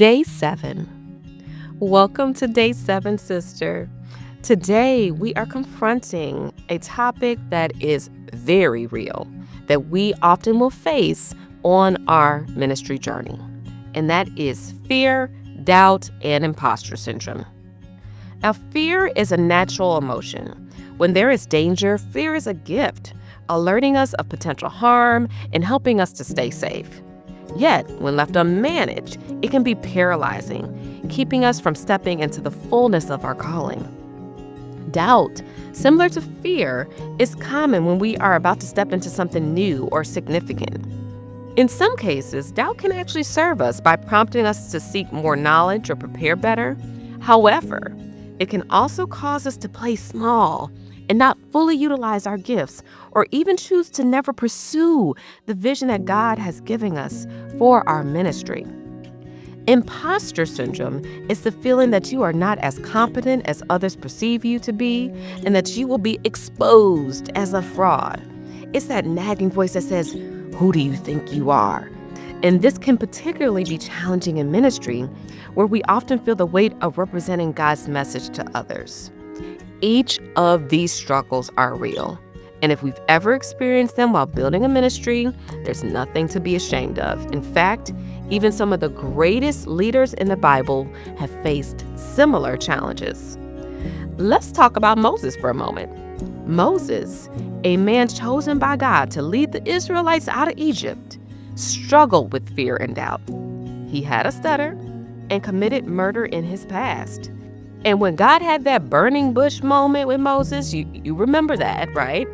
Day 7. Welcome to Day 7, sister. Today, we are confronting a topic that is very real, that we often will face on our ministry journey, and that is fear, doubt, and imposter syndrome. Now, fear is a natural emotion. When there is danger, fear is a gift, alerting us of potential harm and helping us to stay safe. Yet, when left unmanaged, it can be paralyzing, keeping us from stepping into the fullness of our calling. Doubt, similar to fear, is common when we are about to step into something new or significant. In some cases, doubt can actually serve us by prompting us to seek more knowledge or prepare better. However, it can also cause us to play small and not fully utilize our gifts, or even choose to never pursue the vision that God has given us for our ministry. Imposter syndrome is the feeling that you are not as competent as others perceive you to be, and that you will be exposed as a fraud. It's that nagging voice that says, "Who do you think you are?" And this can particularly be challenging in ministry, where we often feel the weight of representing God's message to others. Each of these struggles are real, and if we've ever experienced them while building a ministry, there's nothing to be ashamed of. In fact, even some of the greatest leaders in the Bible have faced similar challenges. Let's talk about Moses for a moment. Moses, a man chosen by God to lead the Israelites out of Egypt, struggled with fear and doubt. He had a stutter and committed murder in his past. And when God had that burning bush moment with Moses, you remember that, right?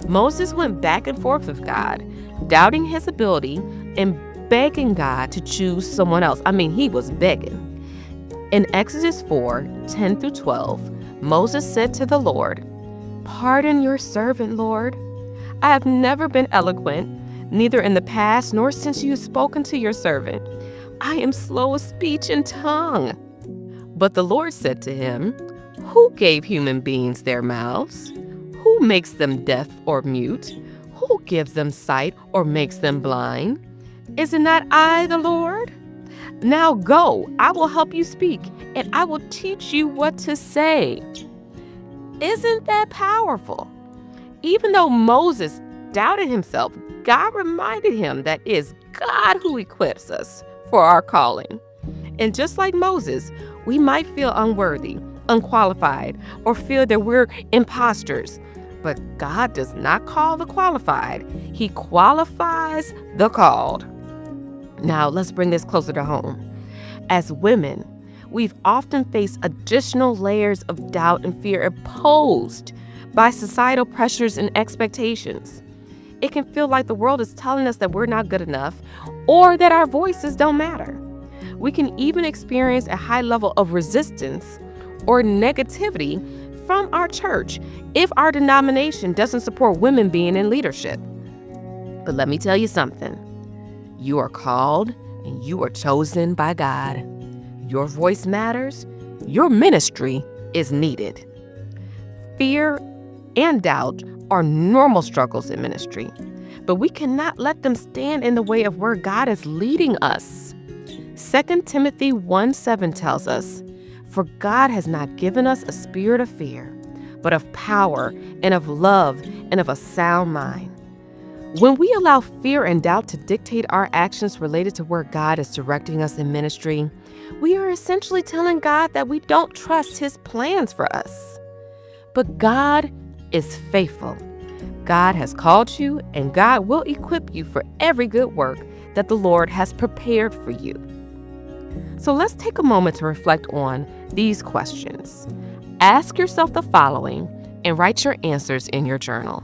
Moses went back and forth with God, doubting his ability and begging God to choose someone else. He was begging. In Exodus 4:10-12, Moses said to the Lord, "Pardon your servant, Lord. I have never been eloquent, neither in the past nor since you have spoken to your servant. I am slow of speech and tongue." But the Lord said to him, "Who gave human beings their mouths? Who makes them deaf or mute? Who gives them sight or makes them blind? Is it not I, the Lord? Now go, I will help you speak, and I will teach you what to say." Isn't that powerful? Even though Moses doubted himself, God reminded him that it is God who equips us for our calling. And just like Moses, we might feel unworthy, unqualified, or feel that we're imposters. But God does not call the qualified. He qualifies the called. Now, let's bring this closer to home. As women, we've often faced additional layers of doubt and fear imposed by societal pressures and expectations. It can feel like the world is telling us that we're not good enough or that our voices don't matter. We can even experience a high level of resistance or negativity from our church if our denomination doesn't support women being in leadership. But let me tell you something. You are called and you are chosen by God. Your voice matters. Your ministry is needed. Fear and doubt are normal struggles in ministry, but we cannot let them stand in the way of where God is leading us. 2 Timothy 1:7 tells us, "For God has not given us a spirit of fear, but of power and of love and of a sound mind." When we allow fear and doubt to dictate our actions related to where God is directing us in ministry, we are essentially telling God that we don't trust His plans for us. But God is faithful. God has called you, and God will equip you for every good work that the Lord has prepared for you. So let's take a moment to reflect on these questions. Ask yourself the following and write your answers in your journal.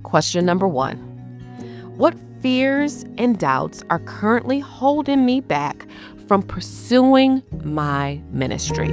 Question number 1. What fears and doubts are currently holding me back from pursuing my ministry?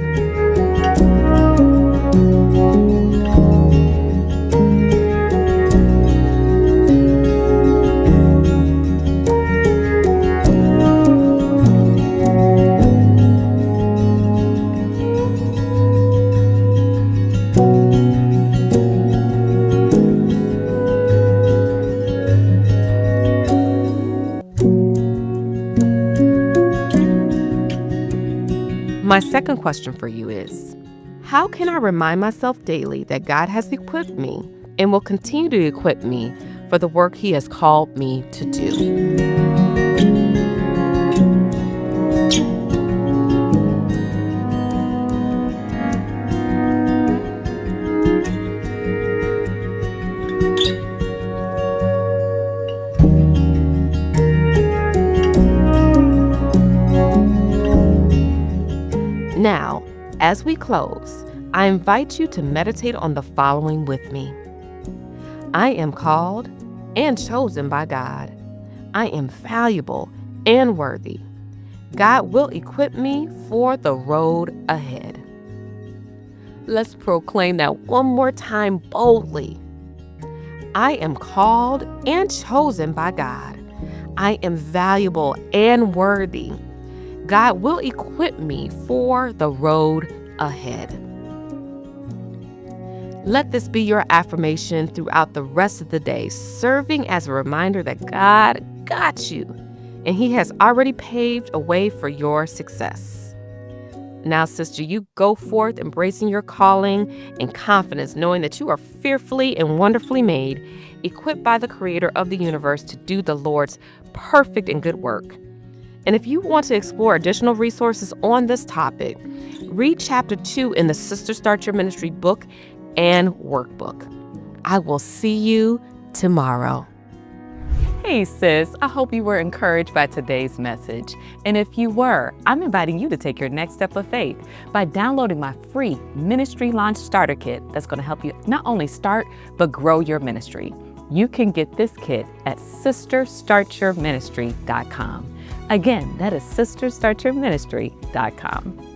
My second question for you is, how can I remind myself daily that God has equipped me and will continue to equip me for the work He has called me to do? Now, as we close, I invite you to meditate on the following with me. I am called and chosen by God. I am valuable and worthy. God will equip me for the road ahead. Let's proclaim that one more time boldly. I am called and chosen by God. I am valuable and worthy. God will equip me for the road ahead. Let this be your affirmation throughout the rest of the day, serving as a reminder that God got you and He has already paved a way for your success. Now, sister, you go forth embracing your calling and confidence, knowing that you are fearfully and wonderfully made, equipped by the Creator of the universe to do the Lord's perfect and good work. And if you want to explore additional resources on this topic, read Chapter 2 in the Sister Start Your Ministry book and workbook. I will see you tomorrow. Hey sis, I hope you were encouraged by today's message. And if you were, I'm inviting you to take your next step of faith by downloading my free Ministry Launch Starter Kit that's going to help you not only start, but grow your ministry. You can get this kit at sisterstartyourministry.com. Again, that is sisterstartyourministry.com.